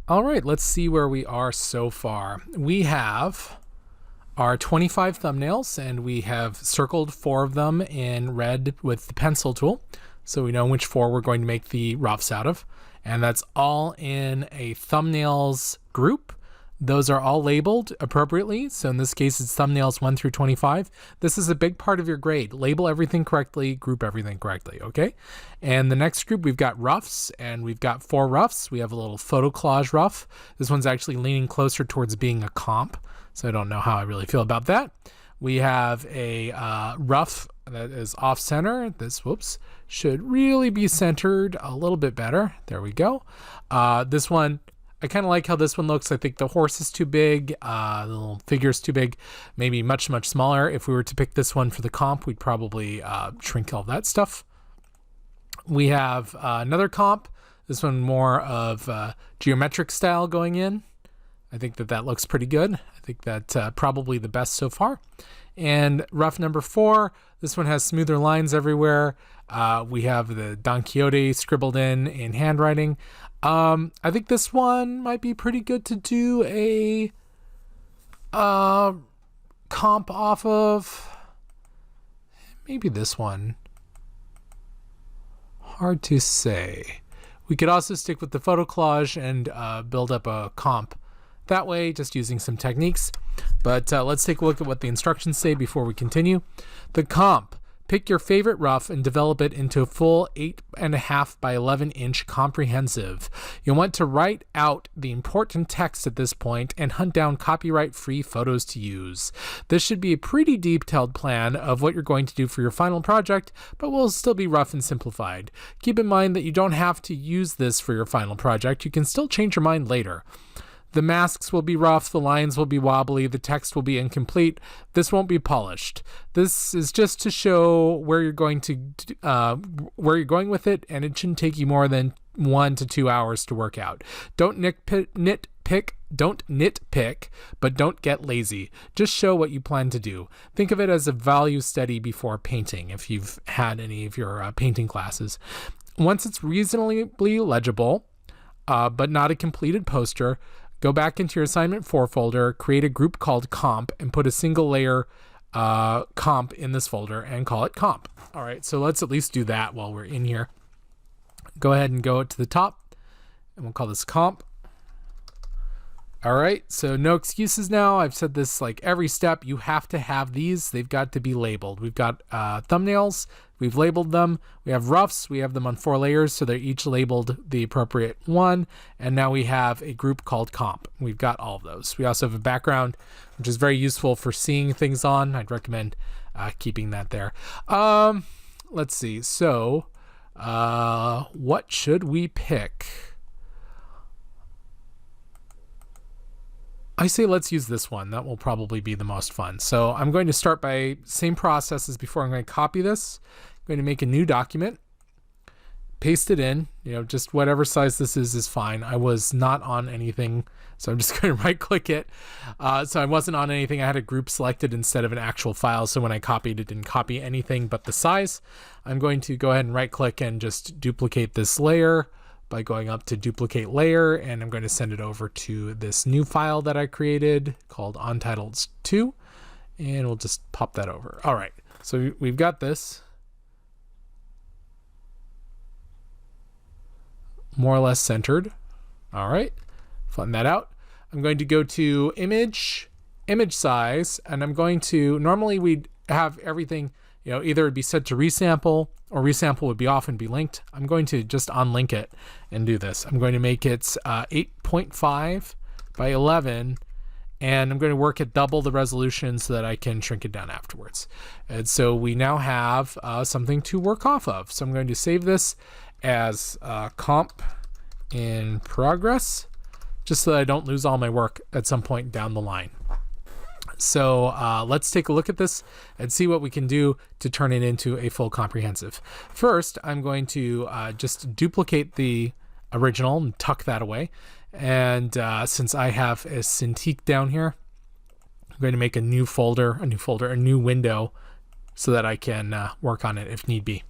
All right, let's see where we are so far. We have our 25 thumbnails, and we have circled 4 of them in red with the pencil tool, so we know which 4 we're going to make the roughs out of. And that's all in a thumbnails group. Those are all labeled appropriately. So in this case, it's thumbnails 1 through 25. This is a big part of your grade. Label everything correctly, group everything correctly, okay? And the next group, we've got roughs, and we've got 4 roughs. We have a little photo collage rough. This one's actually leaning closer towards being a comp, so I don't know how I really feel about that. We have a rough that is off center. This, whoops, should really be centered a little bit better. There we go. This one, I kind of like how this one looks. I think the horse is too big, the little figure is too big, maybe much, much smaller. If we were to pick this one for the comp, we'd probably shrink all that stuff. We have another comp. This one more of geometric style going in. I think that looks pretty good. I think that's probably the best so far. And rough number 4, this one has smoother lines everywhere. We have the Don Quixote scribbled in handwriting. I think this one might be pretty good to do a comp off of. Maybe this one. Hard to say. We could also stick with the photo collage and build up a comp that way, just using some techniques. But let's take a look at what the instructions say before we continue. The comp. Pick your favorite rough and develop it into a full 8.5 by 11 inch comprehensive. You'll want to write out the important text at this point and hunt down copyright-free photos to use. This should be a pretty detailed plan of what you're going to do for your final project, but will still be rough and simplified. Keep in mind that you don't have to use this for your final project. You can still change your mind later. The masks will be rough, the lines will be wobbly, the text will be incomplete. This won't be polished. This is just to show where you're going with it, and it shouldn't take you more than 1 to 2 hours to work out. Don't nitpick, but don't get lazy. Just show what you plan to do. Think of it as a value study before painting, if you've had any of your painting classes. Once it's reasonably legible, but not a completed poster, go back into your assignment 4 folder, create a group called comp, and put a single layer comp in this folder and call it comp. All right, so let's at least do that while we're in here. Go ahead and go to the top, and we'll call this comp. All right, so no excuses now. I've said this like every step. You have to have these. They've got to be labeled. We've got thumbnails. We've labeled them. We have roughs. We have them on 4 layers, so they're each labeled the appropriate one. And now we have a group called comp. We've got all of those. We also have a background, which is very useful for seeing things on. I'd recommend keeping that there. Let's see. So what should we pick? I say let's use this one. That will probably be the most fun. So I'm going to start by same process as before. I'm going to copy this. I'm going to make a new document, paste it in, just whatever size this is fine. I was not on anything, so I'm just going to right click it. So I wasn't on anything. I had a group selected instead of an actual file. So when I copied, it didn't copy anything but the size. I'm going to go ahead and right click and just duplicate this layer by going up to duplicate layer, and I'm going to send it over to this new file that I created called Untitled2, and we'll just pop that over. All right, so we've got this more or less centered. All right, flatten that out. I'm going to go to image size, and I'm going to, normally we'd have everything, either it'd be set to resample, or resample would be off and be linked. I'm going to just unlink it and do this. I'm going to make it 8.5 by 11, and I'm going to work at double the resolution so that I can shrink it down afterwards. And so we now have something to work off of. So I'm going to save this as comp in progress, just so that I don't lose all my work at some point down the line. So let's take a look at this and see what we can do to turn it into a full comprehensive. First, I'm going to just duplicate the original and tuck that away. And since I have a Cintiq down here, I'm going to make a new window so that I can work on it if need be.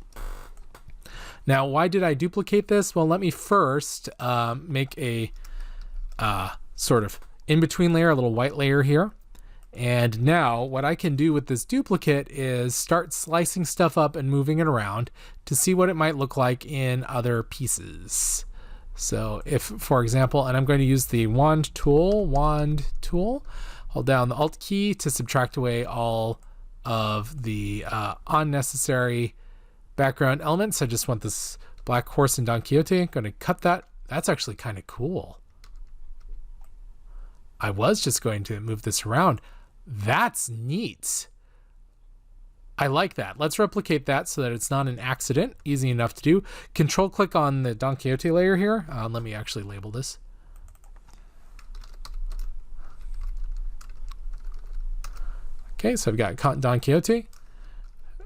Now, why did I duplicate this? Well, let me first make a sort of in-between layer, a little white layer here. And now what I can do with this duplicate is start slicing stuff up and moving it around to see what it might look like in other pieces. So if, for example, and I'm going to use the wand tool, hold down the Alt key to subtract away all of the unnecessary background elements. I just want this black horse and Don Quixote. I'm going to cut that. That's actually kind of cool. I was just going to move this around. That's neat. I like that. Let's replicate that so that it's not an accident. Easy enough to do. Control click on the Don Quixote layer here. Let me actually label this. Okay, so I've got Don Quixote.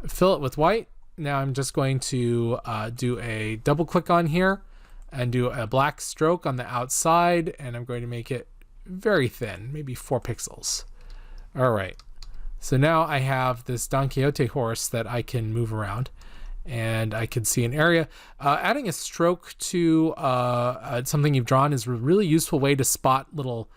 Fill it with white. Now I'm just going to do a double click on here and do a black stroke on the outside, and I'm going to make it very thin, maybe 4 pixels. All right, so now I have this Don Quixote horse that I can move around, and I can see an area. Adding a stroke to something you've drawn is a really useful way to spot little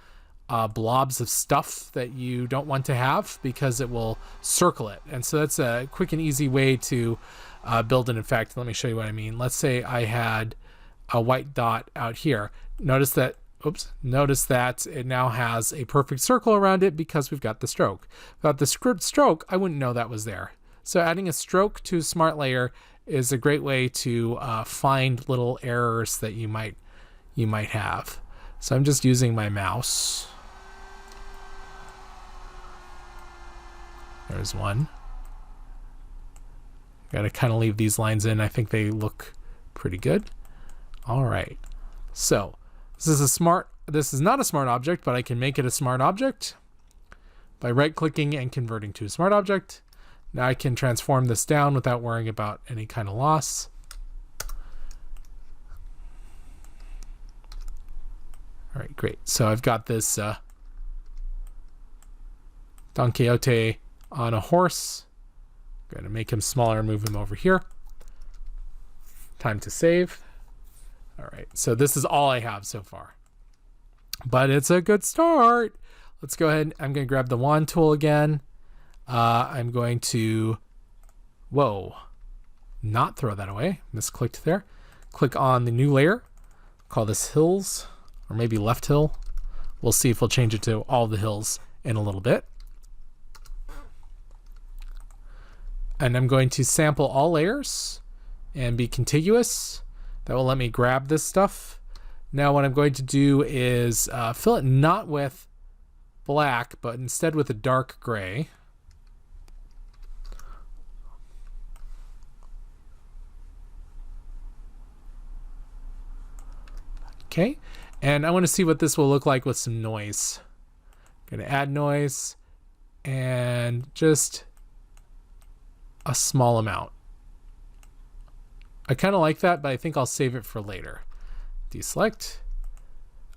blobs of stuff that you don't want to have, because it will circle it. And so that's a quick and easy way to build an effect. Let me show you what I mean. Let's say I had a white dot out here. Notice that it now has a perfect circle around it because we've got the stroke. Without the stroke, I wouldn't know that was there. So adding a stroke to Smart Layer is a great way to find little errors that you might have. So I'm just using my mouse. There's one. Got to kind of leave these lines in. I think they look pretty good. All right. So this is not a smart object, but I can make it a smart object by right-clicking and converting to a smart object. Now I can transform this down without worrying about any kind of loss. All right, great. So I've got this Don Quixote on a horse. I'm going to make him smaller and move him over here. Time to save. All right, so this is all I have so far, but it's a good start. Let's go ahead. I'm going to grab the wand tool again. I'm going to, not throw that away. Misclicked there. Click on the new layer. Call this hills, or maybe left hill. We'll see if we'll change it to all the hills in a little bit. And I'm going to sample all layers and be contiguous. That will let me grab this stuff. Now what I'm going to do is fill it not with black, but instead with a dark gray. Okay, and I want to see what this will look like with some noise. I'm going to add noise and just a small amount. I kind of like that, but I think I'll save it for later. Deselect.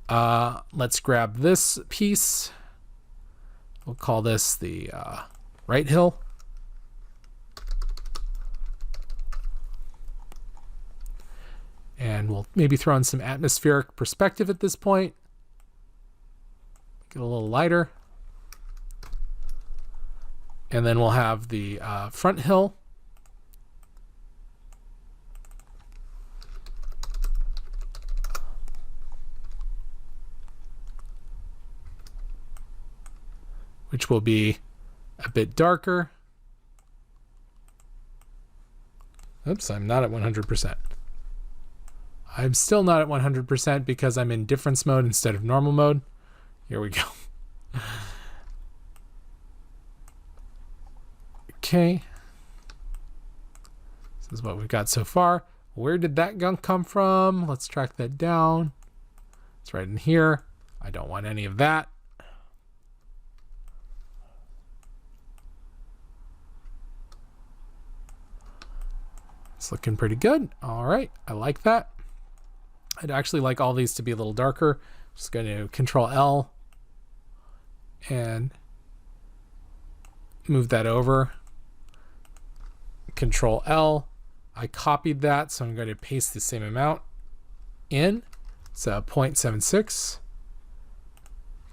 Let's grab this piece. We'll call this the right hill. And we'll maybe throw in some atmospheric perspective at this point. Get a little lighter. And then we'll have the front hill. Which will be a bit darker. Oops, I'm not at 100%. I'm still not at 100% because I'm in difference mode instead of normal mode. Here we go. Okay. This is what we've got so far. Where did that gunk come from? Let's track that down. It's right in here. I don't want any of that. It's looking pretty good. All right, I like that. I'd actually like all these to be a little darker. Just going to Control L and move that over. Control L. I copied that, so I'm going to paste the same amount in. So 0.76.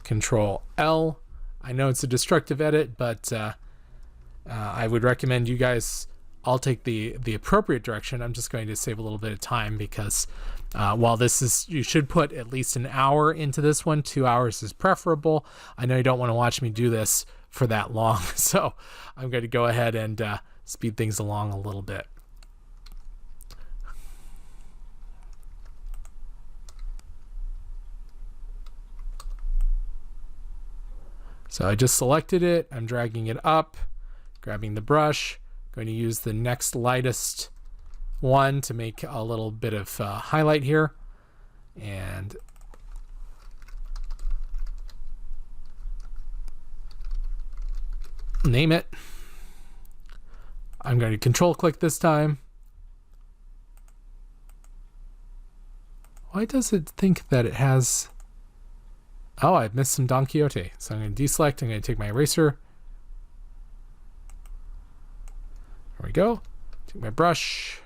Control L. I know it's a destructive edit, but I would recommend you guys all take the appropriate direction. I'm just going to save a little bit of time because while this is, you should put at least an hour into this one. 2 hours is preferable. I know you don't want to watch me do this for that long, so I'm going to go ahead and speed things along a little bit. So I just selected it, I'm dragging it up, grabbing the brush, going to use the next lightest one to make a little bit of highlight here, and name it. I'm going to control click this time. Why does it think that it has... Oh, I've missed some Don Quixote. So I'm going to deselect. I'm going to take my eraser. There we go. Take my brush.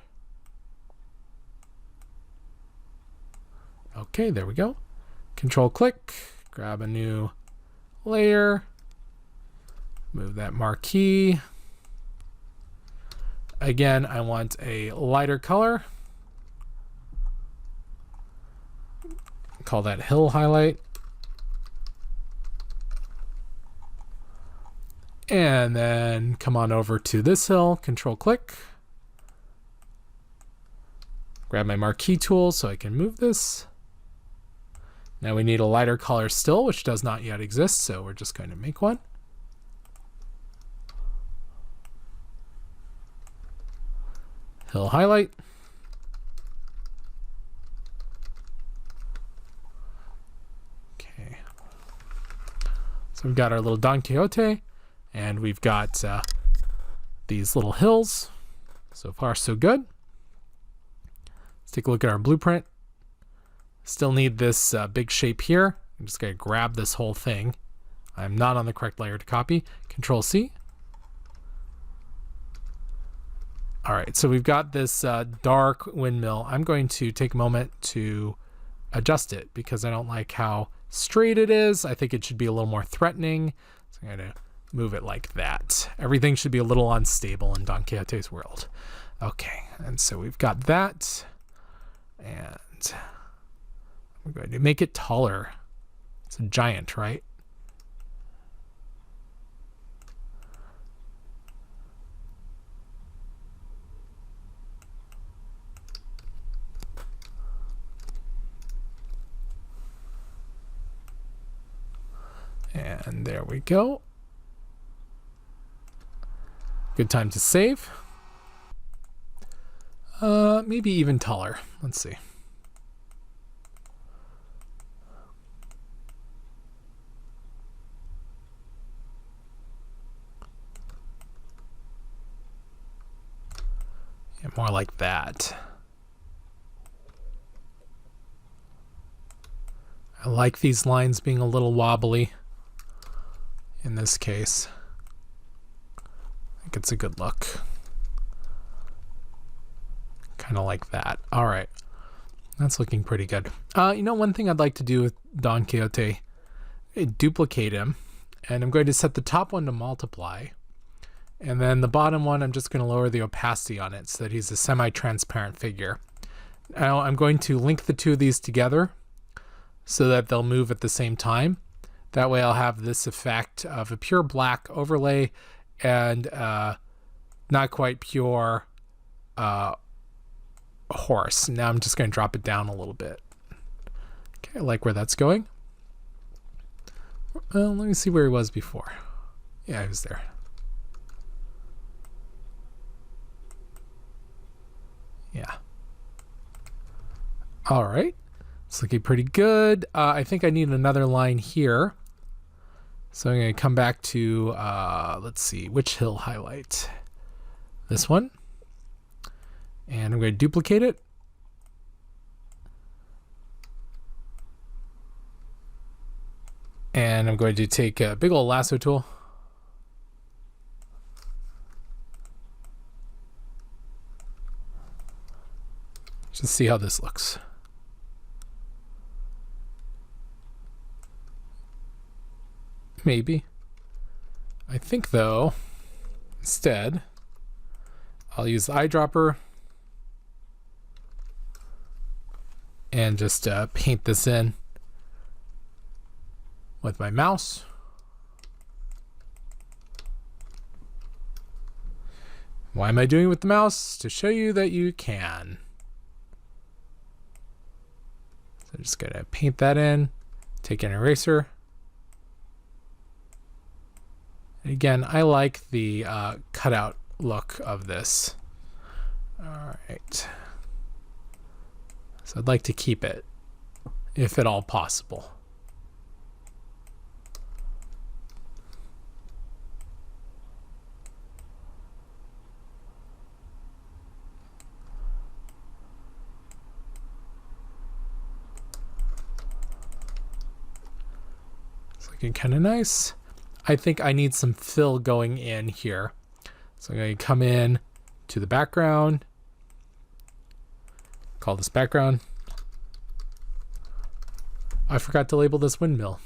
Okay, there we go. Control click. Grab a new layer. Move that marquee. Again, I want a lighter color. Call that hill highlight. And then come on over to this hill, control click. Grab my marquee tool so I can move this. Now we need a lighter color still, which does not yet exist, so we're just going to make one. Hill highlight. Okay. So we've got our little Don Quixote. And we've got these little hills. So far, so good. Let's take a look at our blueprint. Still need this big shape here. I'm just going to grab this whole thing. I'm not on the correct layer to copy. Control C. All right, so we've got this dark windmill. I'm going to take a moment to adjust it because I don't like how straight it is. I think it should be a little more threatening. So I'm going to move it like that. Everything should be a little unstable in Don Quixote's world. Okay, and so we've got that. And I'm going to make it taller. It's a giant, right? And there we go. Good time to save. Maybe even taller. Let's see. Yeah, more like that. I like these lines being a little wobbly in this case. I think it's a good look. Kind of like that. All right. That's looking pretty good. You know, one thing I'd like to do with Don Quixote, duplicate him, and I'm going to set the top one to multiply. And then the bottom one, I'm just going to lower the opacity on it so that he's a semi-transparent figure. Now I'm going to link the two of these together so that they'll move at the same time. That way I'll have this effect of a pure black overlay and not quite pure horse. Now I'm just going to drop it down a little bit. Okay, I like where that's going. Well, let me see where he was before. Yeah, he was there. Yeah. All right. It's looking pretty good. I think I need another line here. So I'm going to come back to, let's see, which hill highlight? This one. And I'm going to duplicate it. And I'm going to take a big old lasso tool. Just see how this looks. Maybe. I think, though, instead, I'll use the eyedropper and just paint this in with my mouse. Why am I doing it with the mouse? To show you that you can. So I'm just going to paint that in, take an eraser. And again, I like the cutout look of this. All right. So I'd like to keep it, if at all possible. It's looking kind of nice. I think I need some fill going in here. So I'm going to come in to the background. Call this background. I forgot to label this windmill.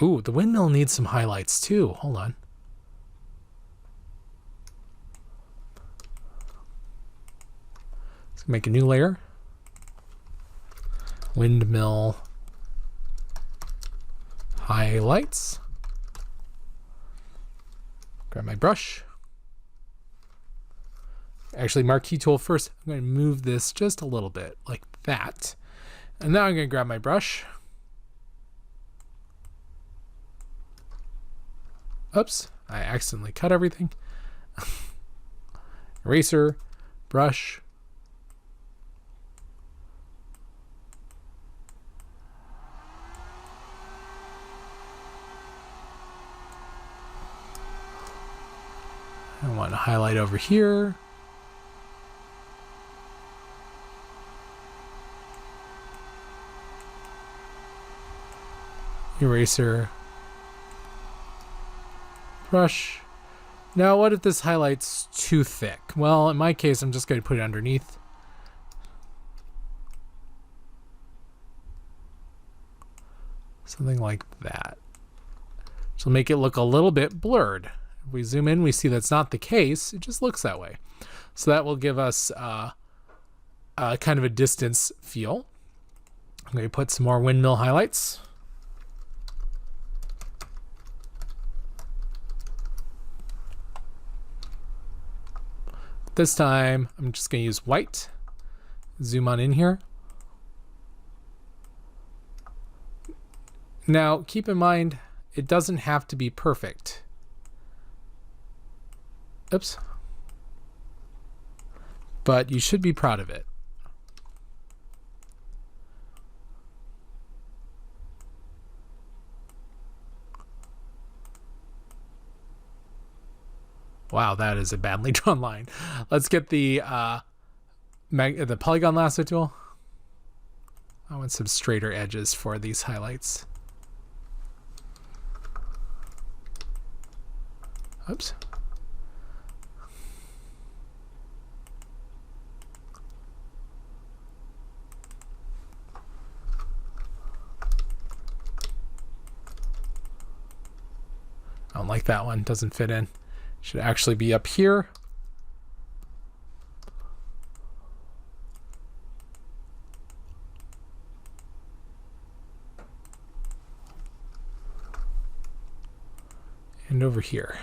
Ooh, the windmill needs some highlights too. Hold on. Let's make a new layer. Windmill highlights. Grab my brush. Actually, marquee tool first. I'm going to move this just a little bit like that. And now I'm going to grab my brush. Oops, I accidentally cut everything. Eraser, brush. I want to highlight over here. Eraser, brush. Now, what if this highlight's too thick? Well, in my case, I'm just going to put it underneath. Something like that. So make it look a little bit blurred. If we zoom in, we see that's not the case. It just looks that way. So that will give us kind of a distance feel. I'm going to put some more windmill highlights. This time, I'm just going to use white. Zoom on in here. Now, keep in mind, it doesn't have to be perfect. Oops. But you should be proud of it. Wow, that is a badly drawn line. Let's get the polygon lasso tool. I want some straighter edges for these highlights. Oops. I don't like that one, doesn't fit in. Should actually be up here. And over here.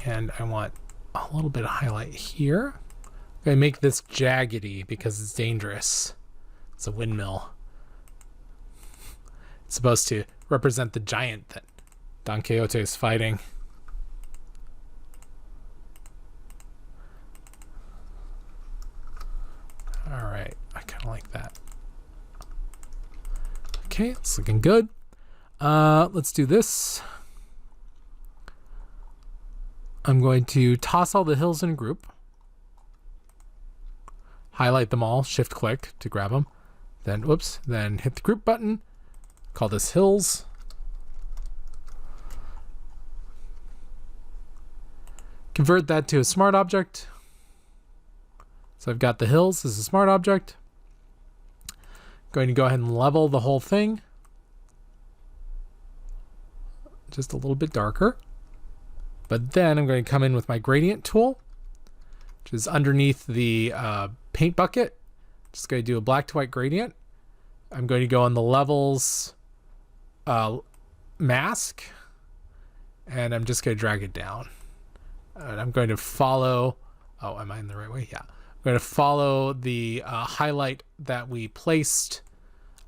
And I want a little bit of highlight here. I'm going to make this jaggedy because it's dangerous. It's a windmill. It's supposed to represent the giant that Don Quixote is fighting. All right, I kind of like that. Okay, it's looking good. Let's do this. I'm going to toss all the hills in a group. Highlight them all, shift click to grab them. Then, whoops, then hit the group button. Call this hills. Convert that to a smart object. So I've got the hills as a smart object. Going to go ahead and level the whole thing. Just a little bit darker. But then I'm going to come in with my gradient tool, which is underneath the paint bucket. Just going to do a black to white gradient. I'm going to go on the levels mask, and I'm just going to drag it down. And I'm going to follow, oh, am I in the right way? Yeah. I'm going to follow the highlight that we placed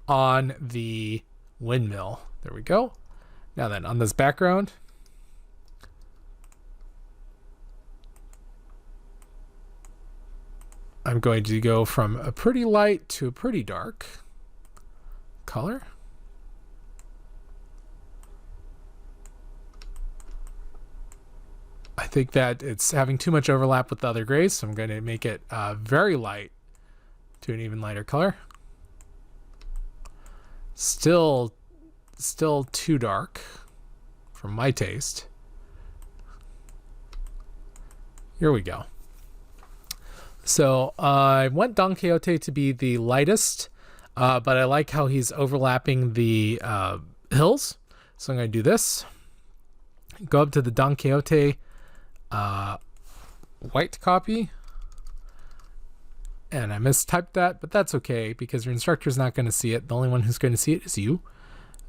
on the windmill. There we go. Now then, on this background, I'm going to go from a pretty light to a pretty dark color. I think that it's having too much overlap with the other grays, so I'm going to make it very light to an even lighter color. Still too dark for my taste. Here we go. So I want Don Quixote to be the lightest, but I like how he's overlapping the hills. So I'm going to do this. Go up to the Don Quixote white copy. And I mistyped that, but that's okay because your instructor is not going to see it. The only one who's going to see it is you.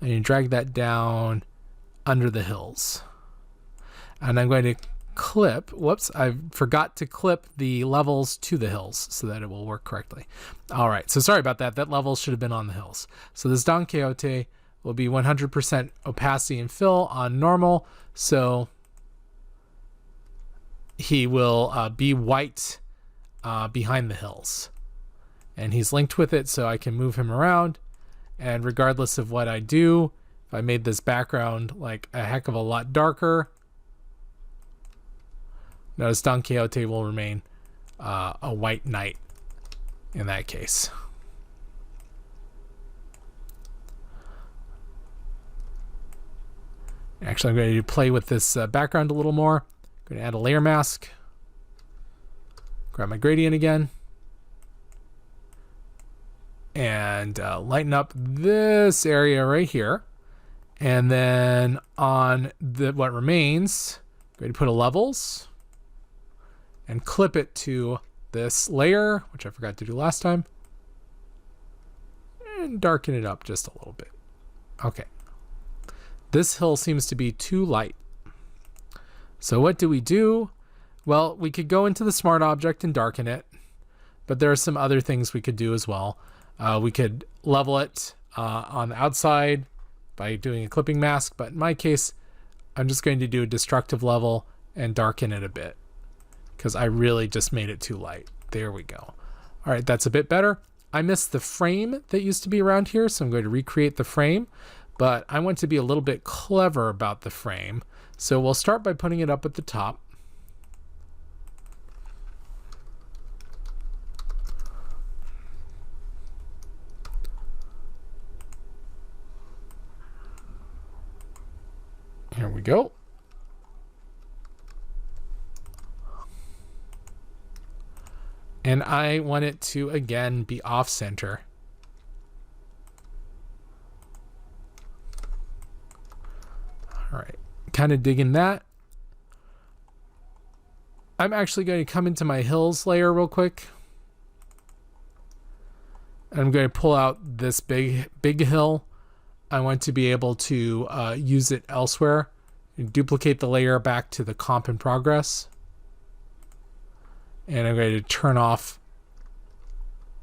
And you drag that down under the hills. And I'm going to clip, whoops, I forgot to clip the levels to the hills so that it will work correctly. All right, so sorry about that. That level should have been on the hills. So this Don Quixote will be 100% opacity and fill on normal. So he will be white behind the hills. And he's linked with it so I can move him around. And regardless of what I do, if I made this background like a heck of a lot darker, notice Don Quixote will remain a white knight in that case. Actually, I'm going to play with this background a little more. I'm going to add a layer mask. Grab my gradient again. And lighten up this area right here. And then on what remains, I'm going to put a levels and clip it to this layer, which I forgot to do last time. And darken it up just a little bit. Okay. This hill seems to be too light. So what do we do? Well, we could go into the smart object and darken it, but there are some other things we could do as well. We could level it on the outside by doing a clipping mask, but in my case, I'm just going to do a destructive level and darken it a bit because I really just made it too light. There we go. All right, that's a bit better. I missed the frame that used to be around here, so I'm going to recreate the frame, but I want to be a little bit clever about the frame. So we'll start by putting it up at the top. Here we go. And I want it to, again, be off center. All right, kind of digging that. I'm actually going to come into my hills layer real quick. I'm going to pull out this big hill. I want to be able to use it elsewhere. Duplicate the layer back to the comp in progress. And I'm going to turn off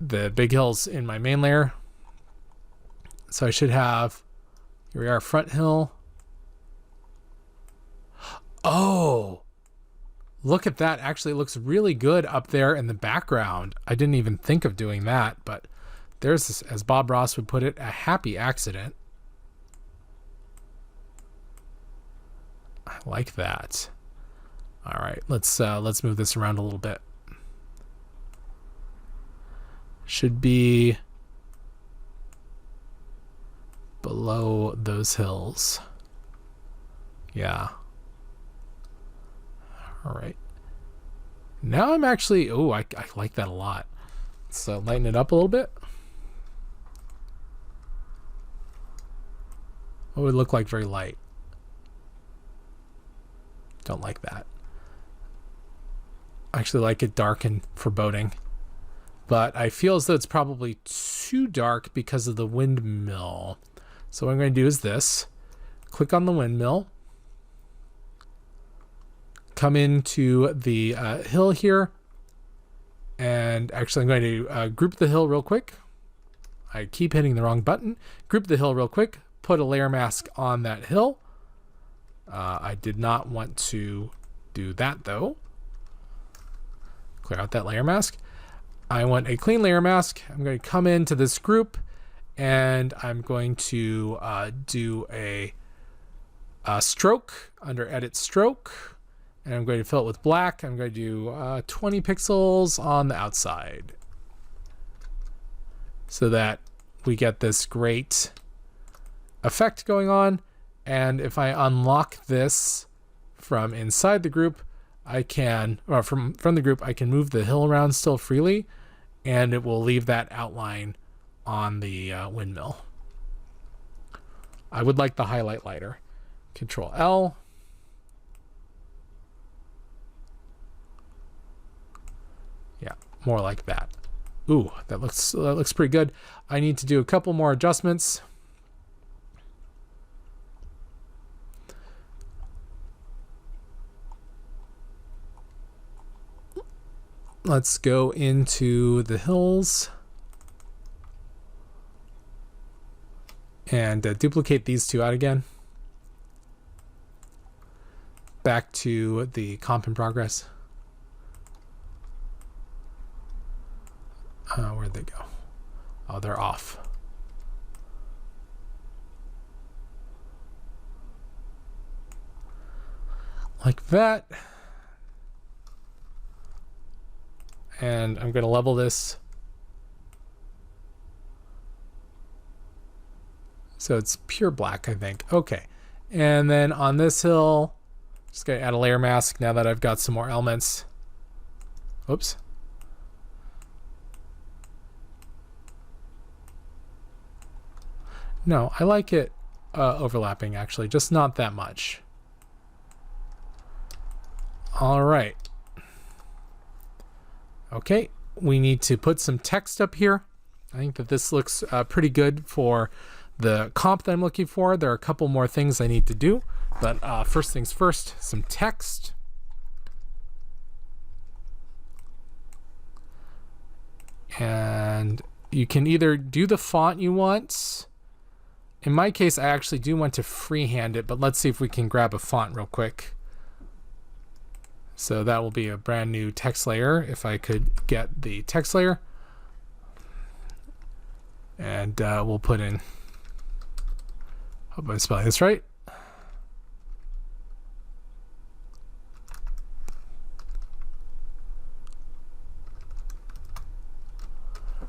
the big hills in my main layer. So I should have, here we are, front hill. Oh, look at that. Actually, it looks really good up there in the background. I didn't even think of doing that, but there's, as Bob Ross would put it, a happy accident. I like that. All right, let's move this around a little bit. Should be below those hills. Yeah. All right. Now I'm actually, oh, I like that a lot. Let's lighten it up a little bit. What would look like very light? Don't like that. I actually like it dark and foreboding. But I feel as though it's probably too dark because of the windmill. So what I'm going to do is this. Click on the windmill. Come into the hill here. And actually I'm going to group the hill real quick. I keep hitting the wrong button. Group the hill real quick. Put a layer mask on that hill. I did not want to do that though. Clear out that layer mask. I want a clean layer mask. I'm going to come into this group and I'm going to do a stroke under edit stroke. And I'm going to fill it with black. I'm going to do 20 pixels on the outside so that we get this great effect going on. And if I unlock this from inside the group, I can, or from the group, I can move the hill around still freely, and it will leave that outline on the windmill. I would like the highlight lighter. Control L. Yeah, more like that. Ooh, that looks pretty good. I need to do a couple more adjustments. Let's go into the hills and duplicate these two out again. Back to the comp in progress. Where'd they go? Oh, they're off. Like that. And I'm going to level this so it's pure black, I think. Okay. And then on this hill, just going to add a layer mask now that I've got some more elements. Oops. No, I like it overlapping actually, just not that much. All right. Okay, we need to put some text up here. I think that this looks pretty good for the comp that I'm looking for. There are a couple more things I need to do, but first things first, some text. And you can either do the font you want. In my case, I actually do want to freehand it, but let's see if we can grab a font real quick. So that will be a brand new text layer if I could get the text layer. And we'll put in, hope I'm spelling this right.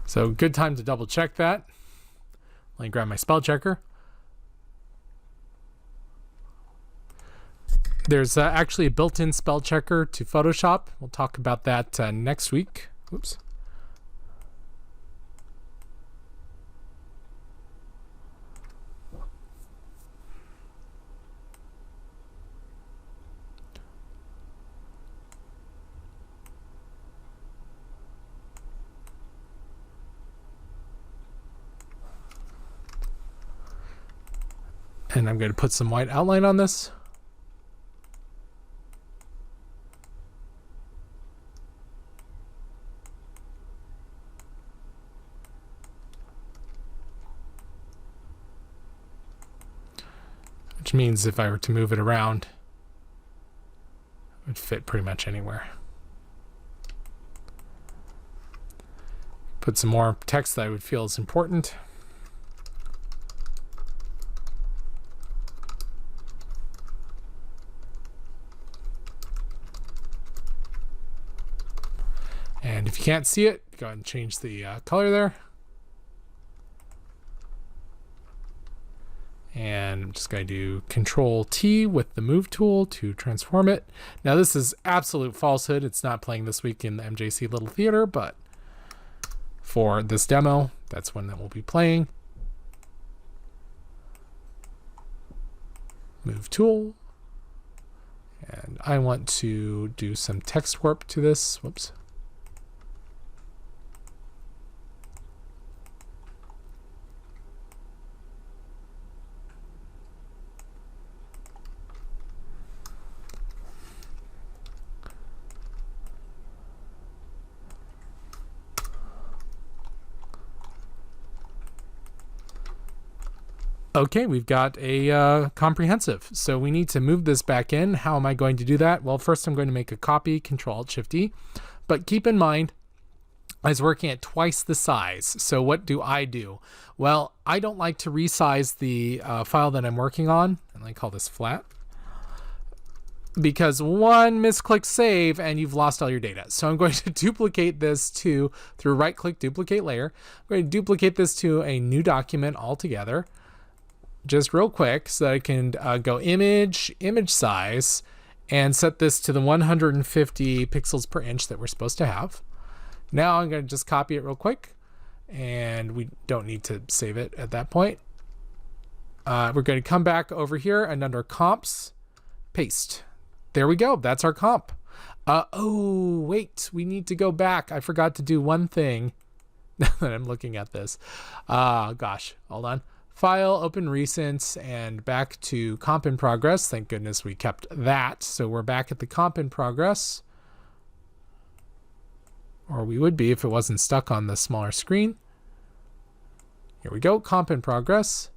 So good time to double check that. Let me grab my spell checker. There's actually a built-in spell checker to Photoshop. We'll talk about that next week. Oops. And I'm going to put some white outline on this. Which means if I were to move it around, it would fit pretty much anywhere. Put some more text that I would feel is important. And if you can't see it, go ahead and change the color there. And just going to do Control T with the Move tool to transform it. Now this is absolute falsehood. It's not playing this week in the MJC Little Theater, but for this demo, that's when that will be playing. Move tool. And I want to do some text warp to this. Whoops. Okay, we've got a comprehensive. So we need to move this back in. How am I going to do that? Well, first I'm going to make a copy, Control-Alt-Shift-E. But keep in mind, I was working at twice the size. So what do I do? Well, I don't like to resize the file that I'm working on. And I call this flat. Because one misclick save and you've lost all your data. So I'm going to duplicate this through right-click, duplicate layer. I'm going to duplicate this to a new document altogether. Just real quick so that I can go image size, and set this to the 150 pixels per inch that we're supposed to have. Now I'm going to just copy it real quick, and we don't need to save it at that point. We're going to come back over here and under comps, paste. There we go. That's our comp. Oh, wait, we need to go back. I forgot to do one thing now that I'm looking at this. Gosh, hold on. File, open recent, and back to comp in progress. Thank goodness we kept that. So we're back at the comp in progress. Or we would be if it wasn't stuck on the smaller screen. Here we go, comp in progress.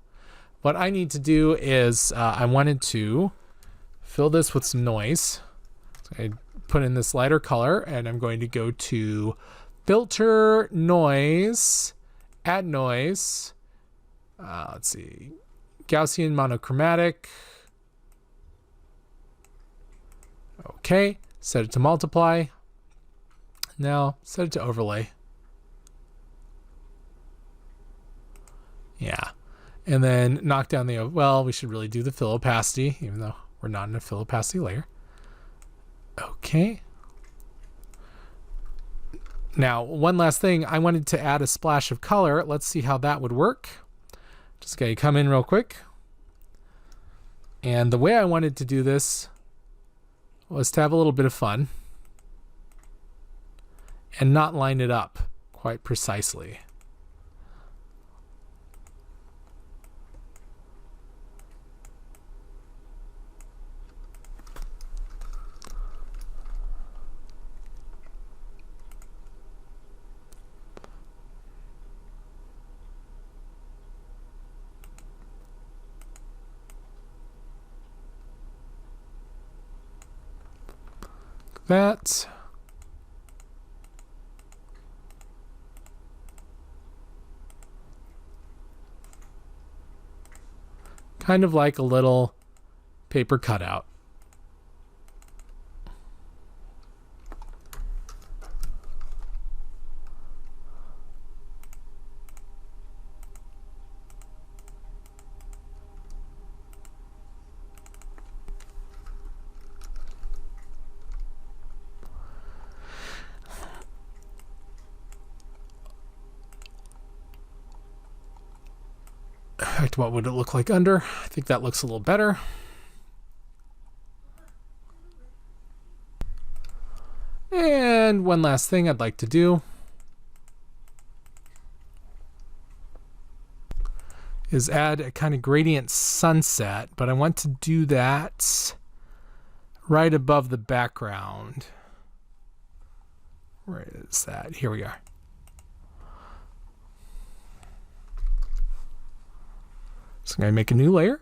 What I need to do is I wanted to fill this with some noise. So I put in this lighter color, and I'm going to go to Filter, Noise, Add Noise. Let's see, Gaussian monochromatic. Okay, set it to multiply. Now set it to overlay. Yeah, and then knock down the, well, we should really do the fill opacity, even though we're not in a fill opacity layer. Okay. Now, one last thing, I wanted to add a splash of color. Let's see how that would work. Just going to come in real quick. And the way I wanted to do this was to have a little bit of fun and not line it up quite precisely. That. Kind of like a little paper cutout. What would it look like under? I think that looks a little better. And one last thing I'd like to do is add a kind of gradient sunset, but I want to do that right above the background. Where is that? Here we are. So I'm going to make a new layer.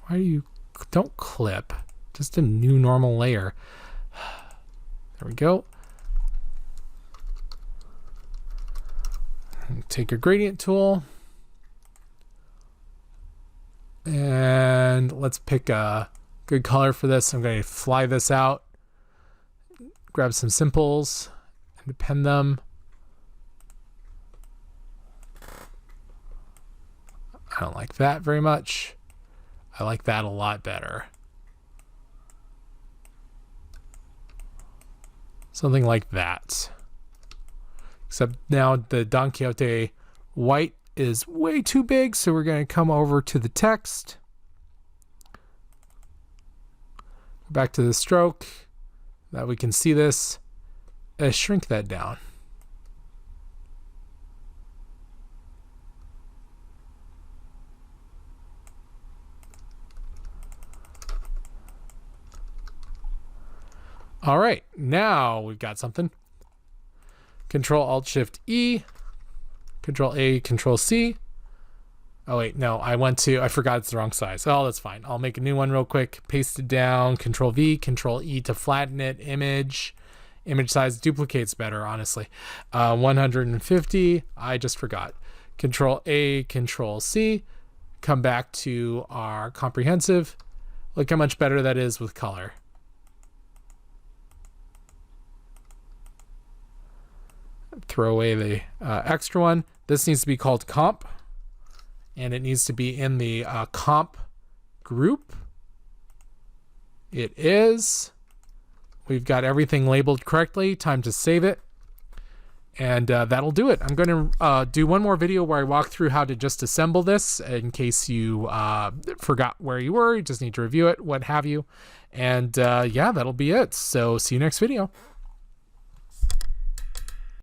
Why do you don't clip? Just a new normal layer. There we go. Take your gradient tool. And let's pick a good color for this. I'm going to fly this out. Grab some simples and append them. I don't like that very much. I like that a lot better. Something like that. Except now the Don Quixote white is way too big, so we're going to come over to the text. Back to the stroke. That we can see this. Shrink that down. All right, now we've got something. Control Alt Shift E, Control A, Control C. Oh wait, no, I forgot it's the wrong size. Oh, that's fine. I'll make a new one real quick. Paste it down, Control V, Control E to flatten it. Image size duplicates better, honestly. 150, I just forgot. Control A, Control C. Come back to our comprehensive. Look how much better that is with color. Throw away the extra one. This needs to be called comp, and it needs to be in the comp group. It is. We've got everything labeled correctly. Time to save it, and that'll do it. I'm going to do one more video where I walk through how to just assemble this in case you forgot where you were. You just need to review it, what have you. And yeah, that'll be it. So see you next video.